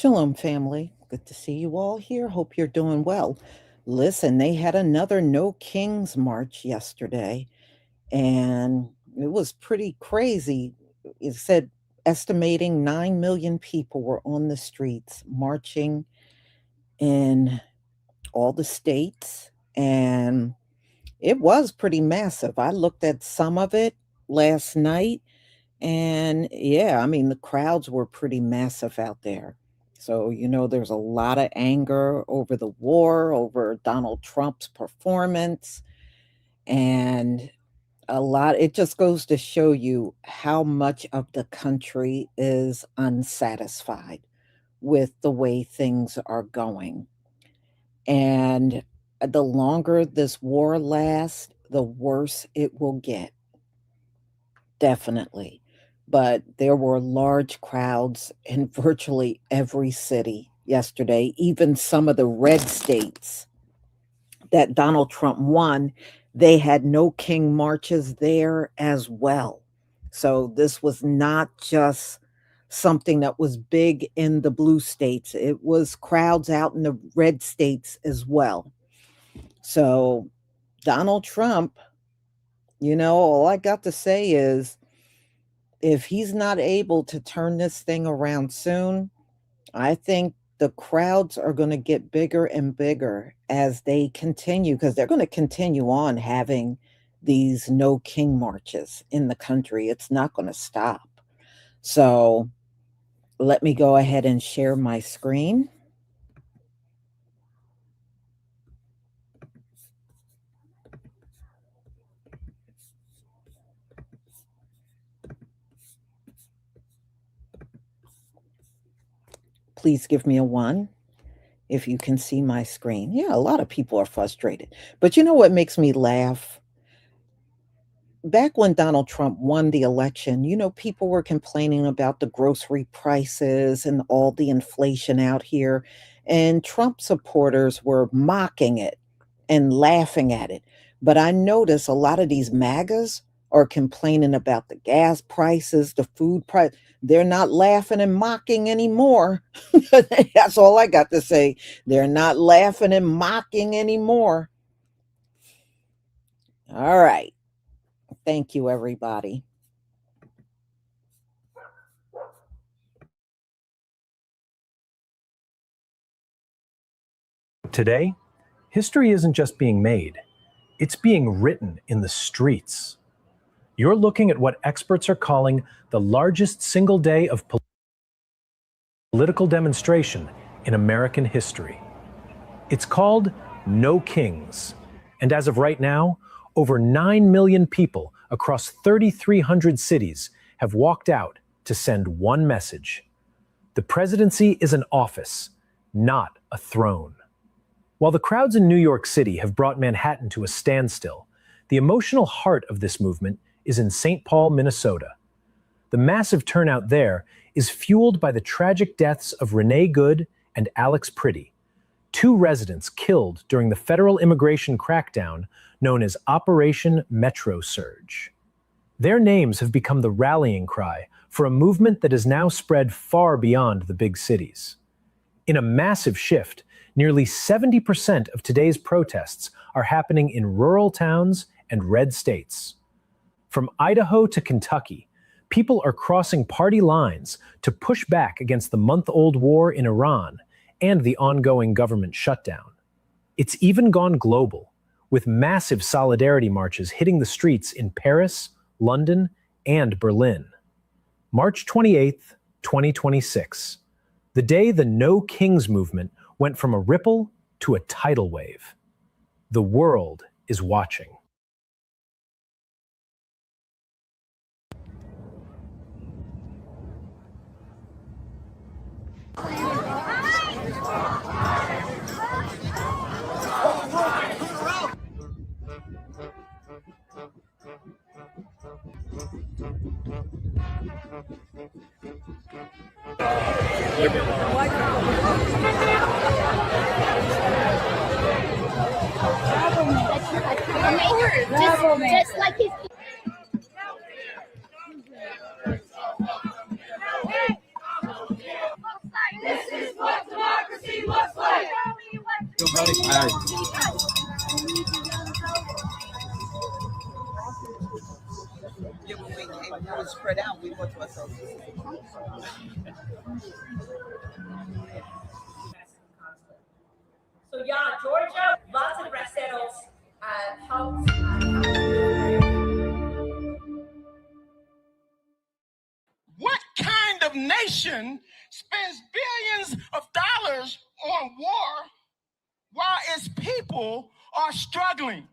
Shalom, family. Good to see you all here. Hope you're doing well. Listen, they had another No Kings March yesterday, and it was pretty crazy. It said estimating 9 million people were on the streets marching in all the states, and it was pretty massive. I looked at some of it last night, and yeah, I mean, the crowds were pretty massive out there. So, there's a lot of anger over the war, over Donald Trump's performance, and it just goes to show you how much of the country is unsatisfied with the way things are going. And the longer this war lasts, the worse it will get. Definitely. But there were large crowds in virtually every city yesterday, even some of the red states that Donald Trump won, they had no king marches there as well. So this was not just something that was big in the blue states. It was crowds out in the red states as well. So Donald Trump, all I got to say is if he's not able to turn this thing around soon, I think the crowds are going to get bigger and bigger as they continue, because they're going to continue on having these no king marches in the country. It's not going to stop. So let me go ahead and share my screen. Please give me a 1 if you can see my screen. Yeah, a lot of people are frustrated. But you know what makes me laugh? Back when Donald Trump won the election, people were complaining about the grocery prices and all the inflation out here. And Trump supporters were mocking it and laughing at it. But I notice a lot of these MAGAs are complaining about the gas prices, the food price. They're not laughing and mocking anymore. That's all I got to say. They're not laughing and mocking anymore. All right. Thank you, everybody. Today, history isn't just being made, it's being written in the streets. You're looking at what experts are calling the largest single day of political demonstration in American history. It's called No Kings, and as of right now, over 9 million people across 3,300 cities have walked out to send one message. The presidency is an office, not a throne. While the crowds in New York City have brought Manhattan to a standstill, the emotional heart of this movement is in St. Paul, Minnesota. The massive turnout there is fueled by the tragic deaths of Renee Good and Alex Priddy, 2 residents killed during the federal immigration crackdown known as Operation Metro Surge. Their names have become the rallying cry for a movement that has now spread far beyond the big cities. In a massive shift, nearly 70% of today's protests are happening in rural towns and red states. From Idaho to Kentucky, people are crossing party lines to push back against the month-old war in Iran and the ongoing government shutdown. It's even gone global, with massive solidarity marches hitting the streets in Paris, London, and Berlin. March 28th, 2026, the day the No Kings movement went from a ripple to a tidal wave. The world is watching. Just like his. This is Yeah, when we were spread out, we went to ourselves. So yeah, Georgia, lots of braceros helps. What kind of nation spends billions of dollars on war while its people are struggling?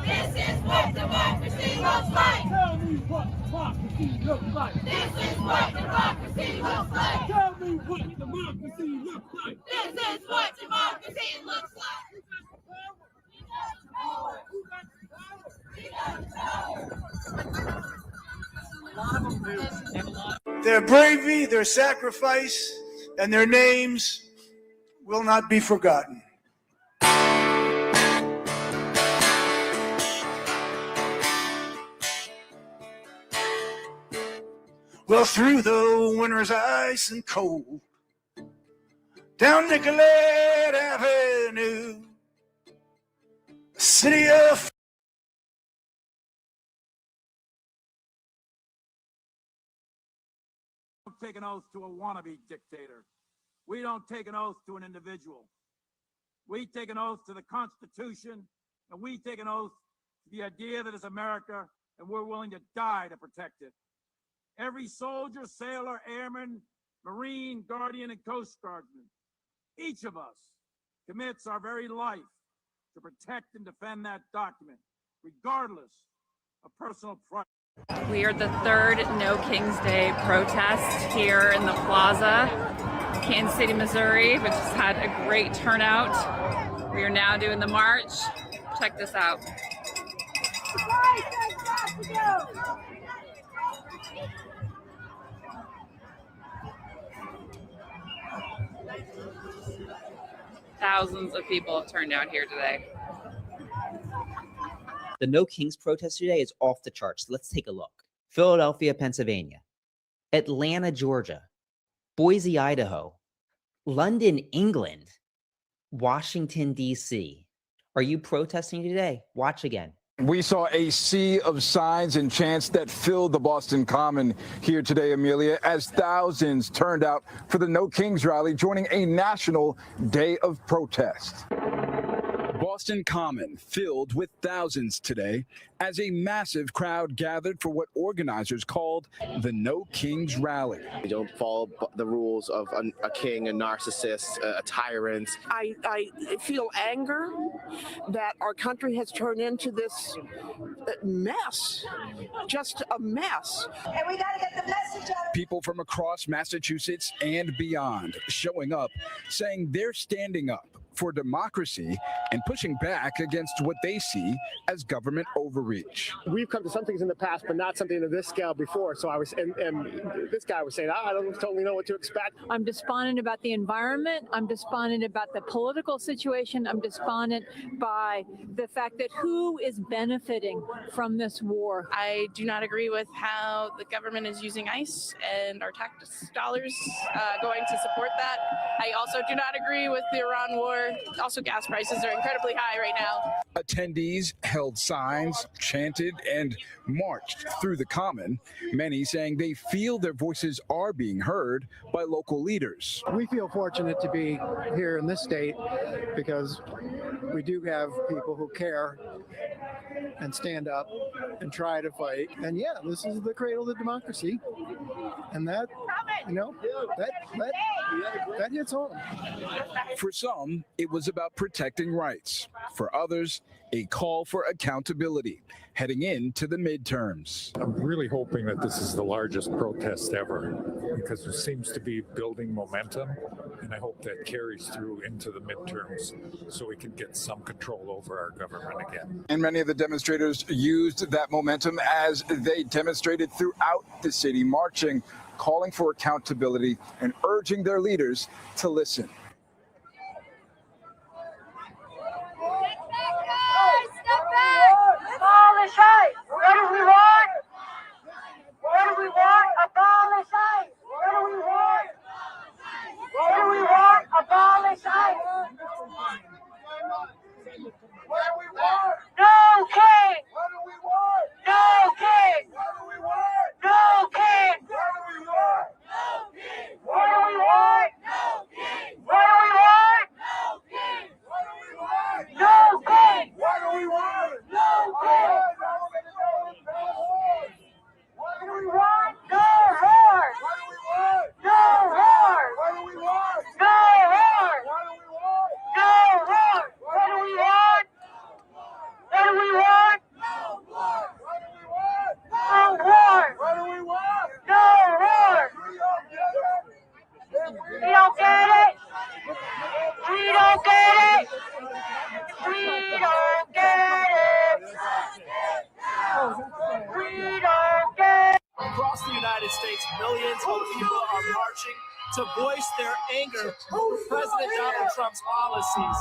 This is what democracy looks like. Tell me what democracy looks like. This is what democracy looks like. Tell me what democracy looks like. This is what democracy looks like. Their bravery, their sacrifice, and their names will not be forgotten. Well, through the winter's ice and cold, down Nicollet Avenue, a city of Take an oath to a wannabe dictator. We don't take an oath to an individual. We take an oath to the Constitution, and we take an oath to the idea that it's America, and we're willing to die to protect it. Every soldier, sailor, airman, Marine, Guardian, and Coast Guardsman, each of us commits our very life to protect and defend that document, regardless of personal pride. We are the third No Kings Day protest here in the plaza, Kansas City, Missouri, which has had a great turnout. We are now doing the march. Check this out. Thousands of people have turned out here today. The No Kings protest today is off the charts. Let's take a look. Philadelphia, Pennsylvania, Atlanta, Georgia, Boise, Idaho, London, England, Washington, D.C. Are you protesting today? Watch again. We saw a sea of signs and chants that filled the Boston Common here today, Amelia, as thousands turned out for the No Kings rally, joining a national day of protest. Boston Common filled with thousands today as a massive crowd gathered for what organizers called the No Kings Rally. We don't follow the rules of a king, a narcissist, a tyrant. I feel anger that our country has turned into this mess, just a mess. And we got to get the message out. People from across Massachusetts and beyond showing up, saying they're standing up for democracy and pushing back against what they see as government overreach. We've come to some things in the past, but not something of this scale before. So I was, and this guy was saying, I don't totally know what to expect. I'm despondent about the environment. I'm despondent about the political situation. I'm despondent by the fact that who is benefiting from this war. I do not agree with how the government is using ICE and our tax dollars going to support that. I also do not agree with the Iran war war. Also, gas prices are incredibly high right now. Attendees held signs, chanted, and marched through the common, many saying they feel their voices are being heard by local leaders. We feel fortunate to be here in this state because we do have people who care and stand up and try to fight. And yeah, this is the cradle of democracy. And that, that hits home. For some, it was about protecting rights. For others, a call for accountability heading into the midterms. I'm really hoping that this is the largest protest ever because there seems to be building momentum, and I hope that carries through into the midterms so we can get some control over our government again. And many of the demonstrators used that momentum as they demonstrated throughout the city, marching, calling for accountability, and urging their leaders to listen. Step back! Abolish ICE! What do we want? What do we want? Abolish ICE! What do we want? What do we want? Abolish ICE! What do we want? No king! What do we want? No king! What do we want? No king! What do we want? No king! What do we want? No king! What do we want? No king! What do we want? No king! What do we want? No king! What do we want? No wars! What do we want? No wars! What do we want? No wars! What do we want? No wars! What do we want? What do we want? No wars! What do we want? No wars! What do we want? No wars! We don't get it! We don't get it! We don't get it! We don't get it! Across the United States, millions of people are marching to voice their anger over President Donald Trump's policies.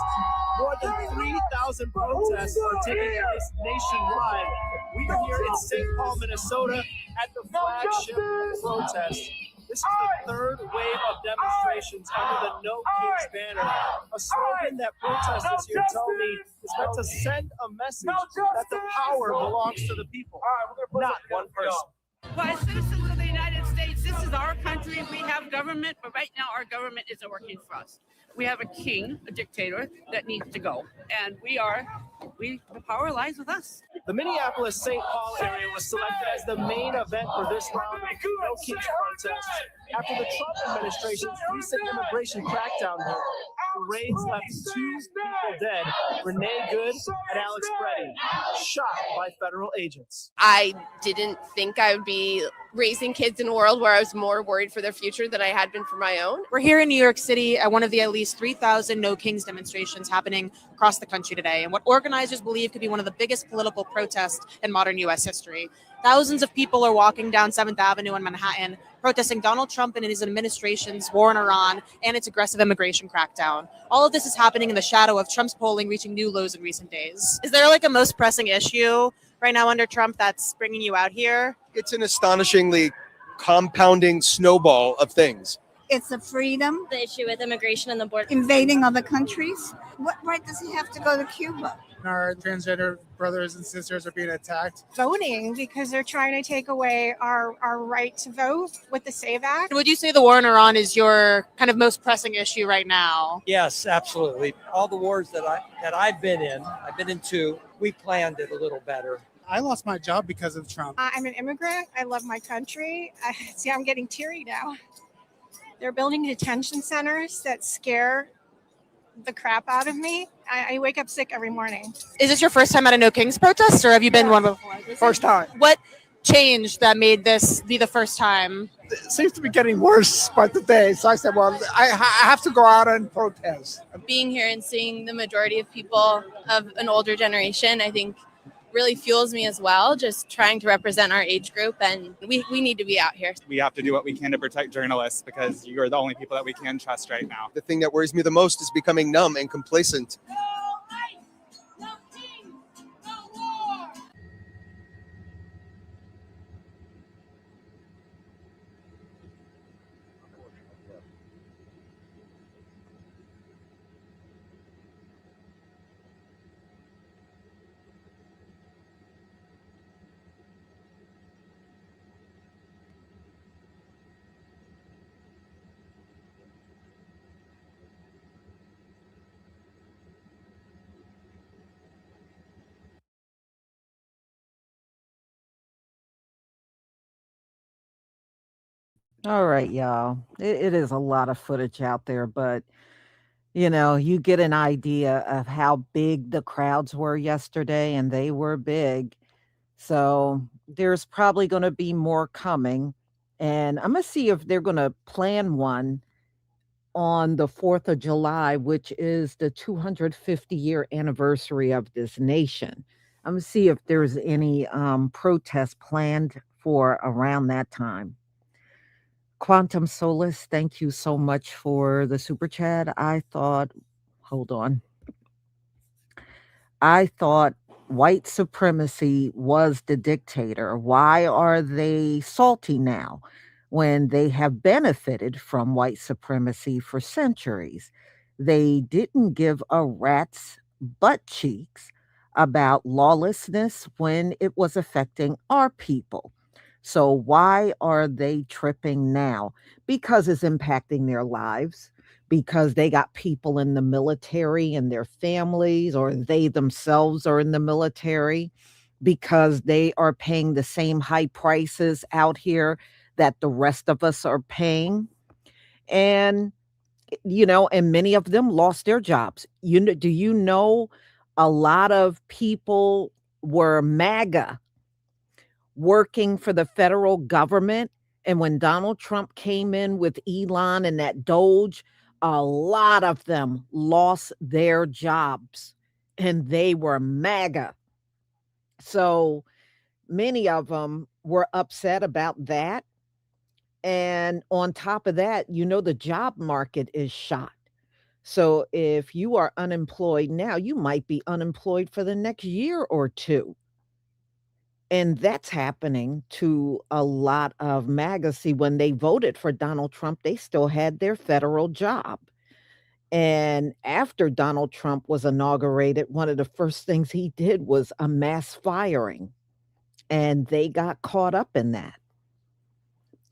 More than 3,000 protests are taking place nationwide. We are here in St. Paul, Minnesota at the flagship protest. This is the third wave of demonstrations under the No Kings banner, a slogan that protesters here tell me is meant to send a message that the power belongs to the people, not one person. Well, as citizens of the United States, this is our country. We have government, but right now our government isn't working for us. We have a king, a dictator, that needs to go. And the power lies with us. The Minneapolis-St. Paul area was selected as the main event for this round of No Kings protests after the Trump administration's recent immigration crackdown here. The raids left 2 people dead, Renee Good and Alex Breddy, shot by federal agents. I didn't think I would be raising kids in a world where I was more worried for their future than I had been for my own. We're here in New York City at one of the at least 3,000 No Kings demonstrations happening across the country today, and what organizers believe could be one of the biggest political protests in modern U.S. history. Thousands of people are walking down 7th Avenue in Manhattan, protesting Donald Trump and his administration's war in Iran and its aggressive immigration crackdown. All of this is happening in the shadow of Trump's polling reaching new lows in recent days. Is there like a most pressing issue right now under Trump that's bringing you out here? It's an astonishingly compounding snowball of things. It's the freedom, The issue with immigration and the border. invading other countries. What right does he have to go to Cuba? Our transgender brothers and sisters are being attacked. Voting because they're trying to take away our right to vote with the SAVE Act. Would you say the war in Iran is your kind of most pressing issue right now? Yes, absolutely. All the wars that I've been in 2, we planned it a little better. I lost my job because of Trump. I'm an immigrant. I love my country. See, I'm getting teary now. They're building detention centers that scare the crap out of me. I wake up sick every morning. Is this your first time at a No Kings protest, or have you been one before? First time. What changed that made this be the first time? It seems to be getting worse by the day. So I said, well, I have to go out and protest. Being here and seeing the majority of people of an older generation, I think really fuels me as well, just trying to represent our age group, and we need to be out here. We have to do what we can to protect journalists because you're the only people that we can trust right now. The thing that worries me the most is becoming numb and complacent. All right, y'all. It is a lot of footage out there, but you get an idea of how big the crowds were yesterday, and they were big. So there's probably going to be more coming. And I'm going to see if they're going to plan one on the 4th of July, which is the 250-year anniversary of this nation. I'm going to see if there's any protests planned for around that time. Quantum Solace, thank you so much for the super chat. Hold on. I thought white supremacy was the dictator. Why are they salty now when they have benefited from white supremacy for centuries? They didn't give a rat's butt cheeks about lawlessness when it was affecting our people. So why are they tripping now? Because it's impacting their lives, because they got people in the military and their families, or they themselves are in the military, because they are paying the same high prices out here that the rest of us are paying. And, and many of them lost their jobs. Do you know a lot of people were MAGA working for the federal government. And when Donald Trump came in with Elon and that Doge, a lot of them lost their jobs and they were MAGA. So many of them were upset about that. And on top of that, the job market is shot. So if you are unemployed now, you might be unemployed for the next year or two. And that's happening to a lot of MAGA. See, when they voted for Donald Trump, they still had their federal job. And after Donald Trump was inaugurated, one of the first things he did was a mass firing. And they got caught up in that.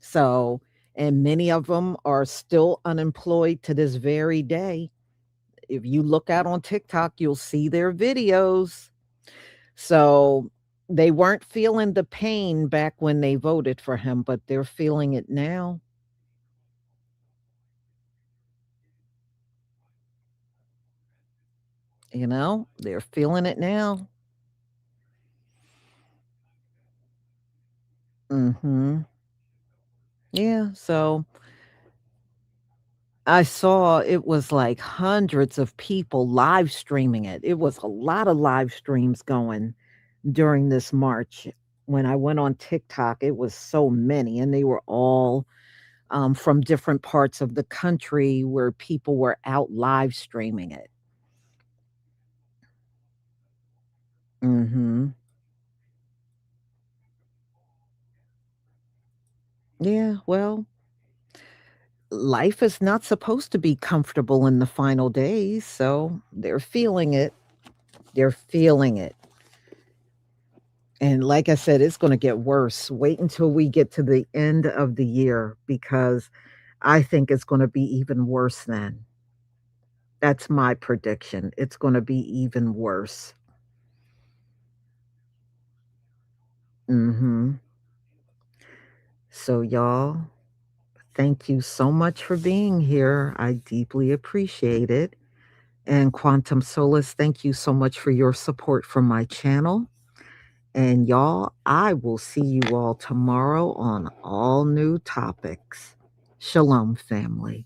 So, and many of them are still unemployed to this very day. If you look out on TikTok, you'll see their videos. So they weren't feeling the pain back when they voted for him, but they're feeling it now. They're feeling it now. Mhm. Yeah, so I saw it was like hundreds of people live streaming it. It was a lot of live streams going during this march. When I went on TikTok, it was so many, and they were all from different parts of the country where people were out live streaming it. Mhm. Yeah, well, life is not supposed to be comfortable in the final days, so they're feeling it. They're feeling it. And like I said, it's going to get worse. Wait until we get to the end of the year, because I think it's going to be even worse then. That's my prediction. It's going to be even worse. Mhm. So y'all, thank you so much for being here. I deeply appreciate it. And Quantum Solace, thank you so much for your support for my channel. And y'all, I will see you all tomorrow on all new topics. Shalom, family.